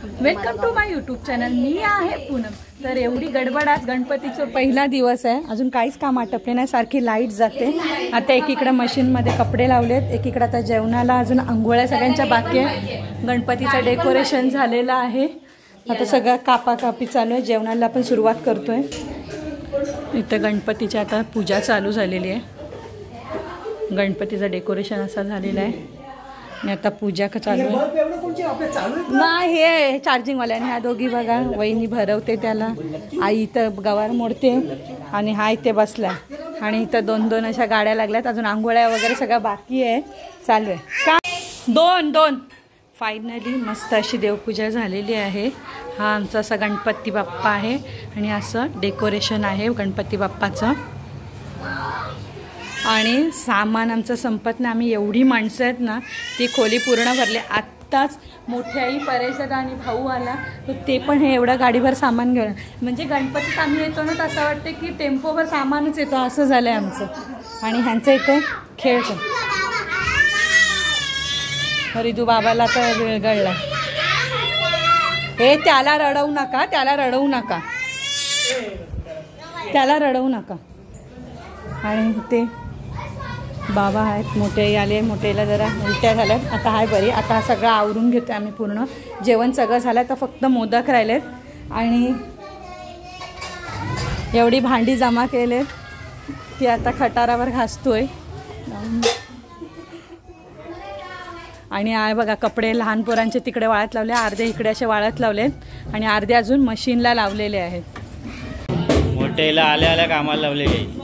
Welcome to my YouTube channel. मी आहे पूनम. तर एवढी गडबड, आज गणपतीचा पहिला दिवस आहे, अजून काहीच काम आटपले नाही, सारखी लाईट जाते. आता एकीकडे मशीनमध्ये कपडे लावलेत, एकीकडे आता जेवणाला अजून आंघोळ्या सगळ्यांच्या बाकी आहे. गणपतीचं डेकोरेशन झालेलं आहे, आता सगळं कापाकापी चालू आहे. जेवणाला आपण सुरुवात करतोय. इथं गणपतीची आता पूजा चालू झालेली आहे. गणपतीचं डेकोरेशन असं झालेलं आहे आणि आता पूजा चालू आहे. नाही, हे चार्जिंगवाल्या आणि ह्या दोघी बघा, वहिनी भरवते त्याला, आई इथं गवार मोडते आणि हा इथे बसला आणि इथं दोन दोन अशा गाड्या लागल्यात. अजून आंघोळ्या वगैरे सगळं बाकी आहे, चालू आहे. काय दोन फायनली मस्त अशी देवपूजा झालेली आहे. हा आमचा असा गणपती बाप्पा आहे आणि असं डेकोरेशन आहे गणपती बाप्पाचं. आणि सामान आमचं संपत नाही, आम्ही एवढी माणसं आहेत ना, ती खोली पूर्ण भरली. आत्ताच मोठी आई परेशात आणि भाऊ आला, तर ते पण हे एवढं गाडीभर सामान घेऊन, म्हणजे गणपतीत आम्ही येतो ना, तर असं वाटतं की टेम्पोवर सामानच येतो, असं झालं आहे आमचं. आणि ह्यांचं इथे खेळतो. रिदू बाबाला तर वेळगळला. हे त्याला रडवू नका, त्याला रडवू नका, त्याला रडवू नका. आणि ते बाबा आहेत, मोठे आले, मोठेला जरा उलट्या झाल्यात, आता हाय बरी. आता हा सगळं आवरून घेतो आम्ही पूर्ण. जेवण सगळं झालं, तर फक्त मोदक राहिलेत आणि एवढी भांडी जमा केलेत ती आता खटारावर घासतोय. आणि आहे बघा, कपडे लहान पोरांचे तिकडे वाळत लावले, अर्धे इकडे असे वाळत लावलेत आणि अर्धे अजून मशीनला लावलेले आहेत. मोठेला आल्या आल्या कामाला लावलेले.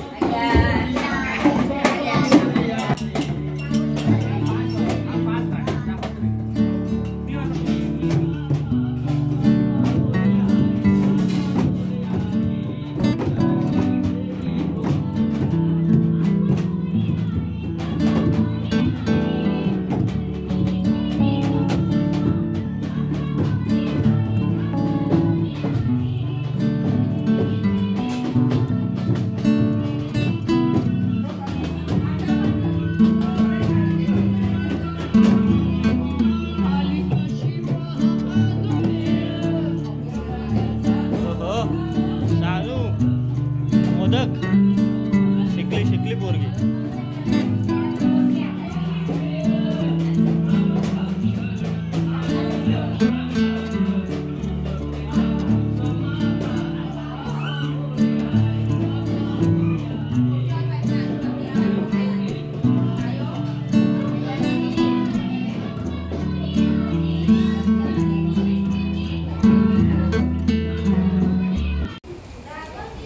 शिकली पोरगी.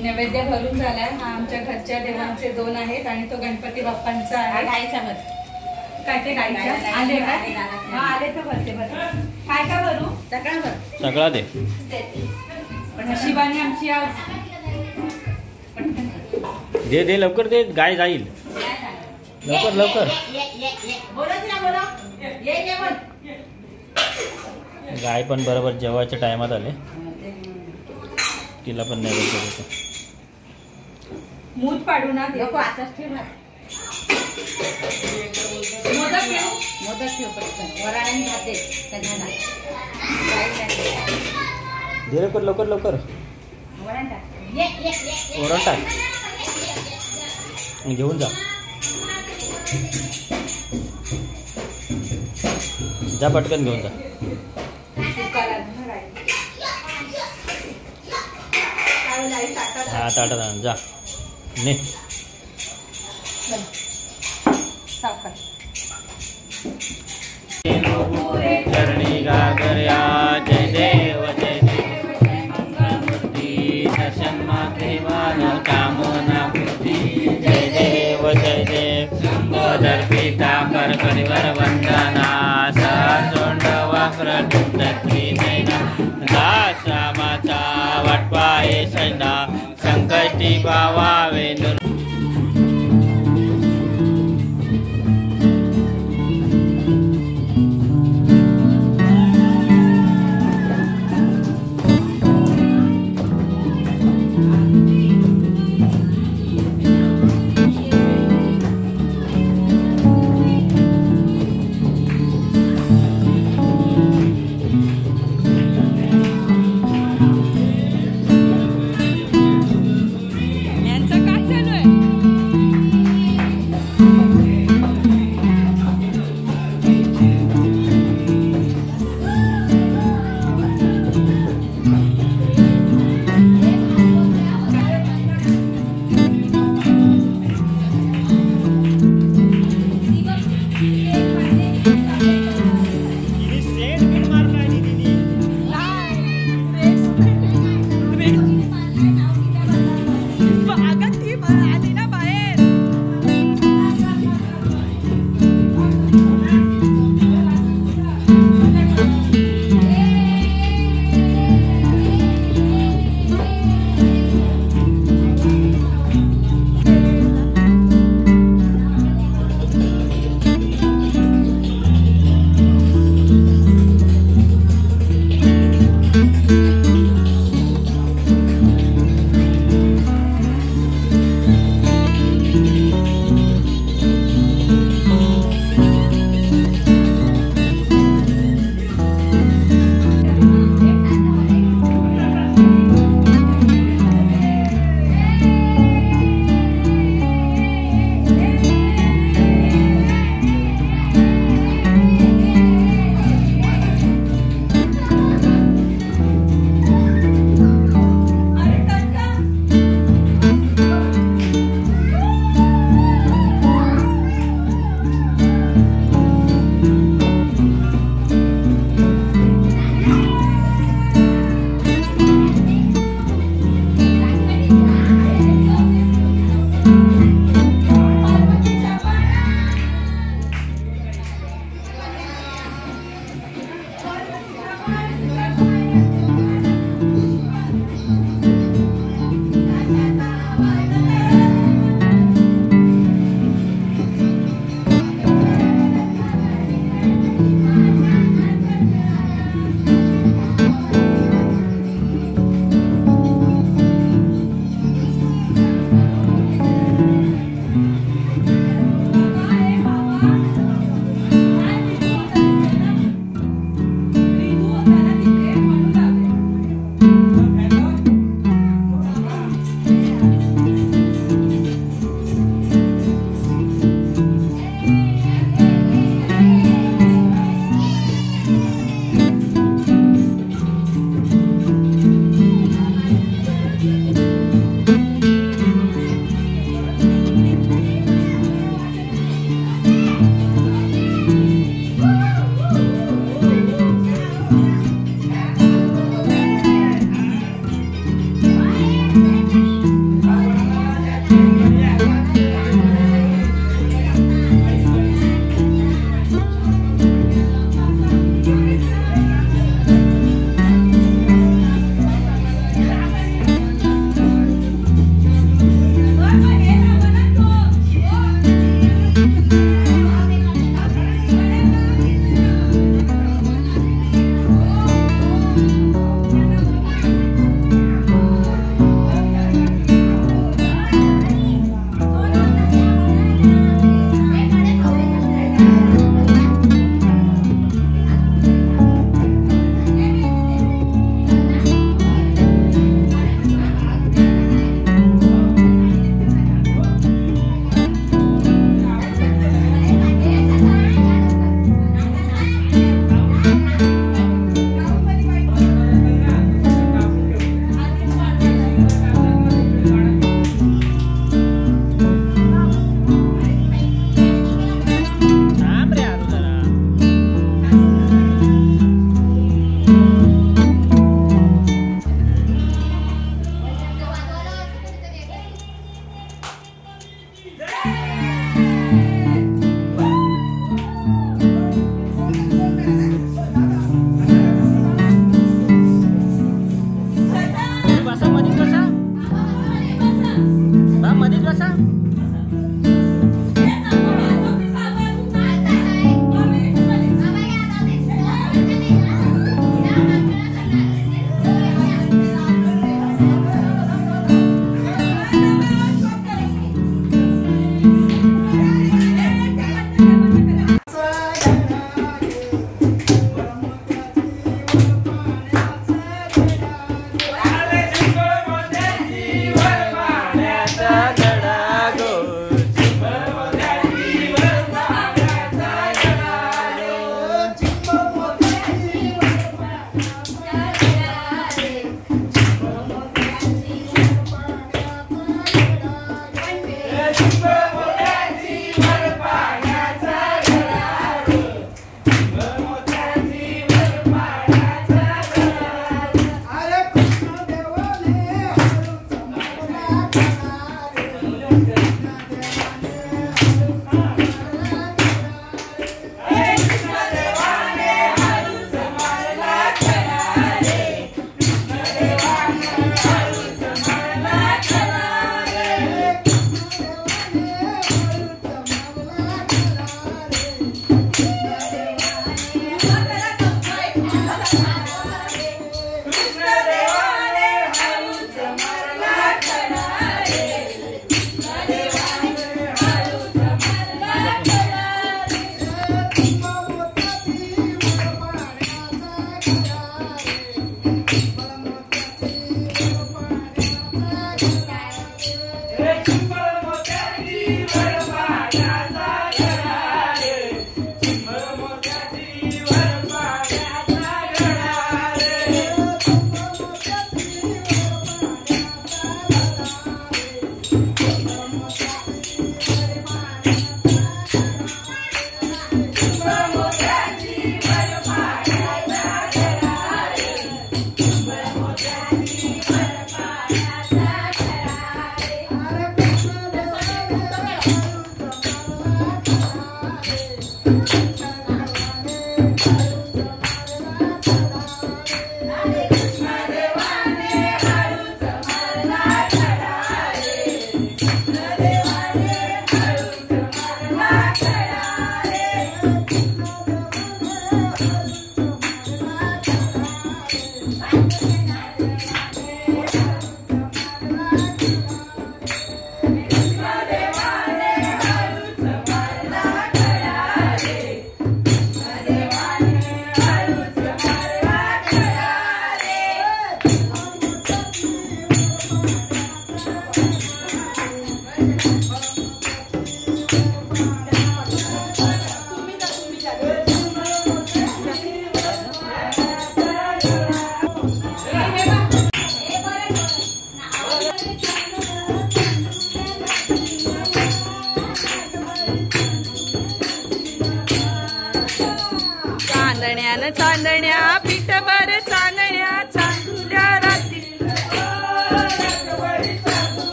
नैवेद्य भरून झालाय. हा आमच्या घरच्या देवांचे दोन आहेत आणि तो गणपती बाप्पांचा आहे. गायचा भर काय ते गायचं आले का? हा आले तर भरते. काय का भरू? सगळा दे. नशिबाने आमची आज दे दे, लवकर दे, गाय जाईल. लवकर लवकर. गाय पण बरोबर जेवायच्या टायमात आले, तिला पण नैवेद्य देतो. मूठ पाडू ना, नको आताच ठेव. मोदक ठेव पटकन, वराळ्याने खाते त्यांना. दे लवकर लवकर लवकर. वरण टाक आणि घेऊन जा. जा पटकन घेऊन जा. हा ताटात जा ने. चरणी गागर्या जय देव जय देव. मंगलमूर्ती दर्शन मातेवान कामना पूर्ती. जय देव जय देव. शंभोदर पिता कर करिवर वंदना. सहस्रोंड वक्र दत्ती नैना. दासामाचा वाटपाये सैना. संकटी भावावे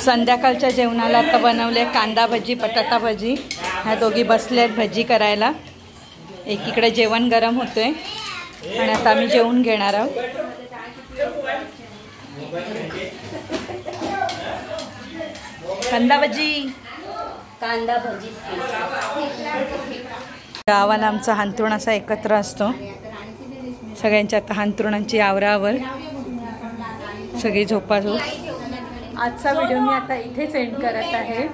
संध्याकाळच्या जेवणाला आता बनवले कांदा भजी बटाटा भजी. ह्या दोघी बसल्यात भजी करायला. एकीकडे जेवण गरम होतोय आणि आता आम्ही जेवून घेणार आहोत. कांदा भजी गावाला आमचा हांतरुण असा एकत्र असतो. सगळ्यांच्या आता हांतरुणांची आवरावर सगळी झोपाझोप. आजचा व्हिडिओ मी आता इथेच एंड करत आहे.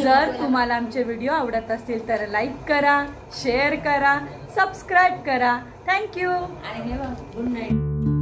जर तुम्हाला आमचे व्हिडिओ आवडत असतील तर लाईक करा, शेअर करा, सबस्क्राईब करा. थँक्यू आणि गुड नाईट.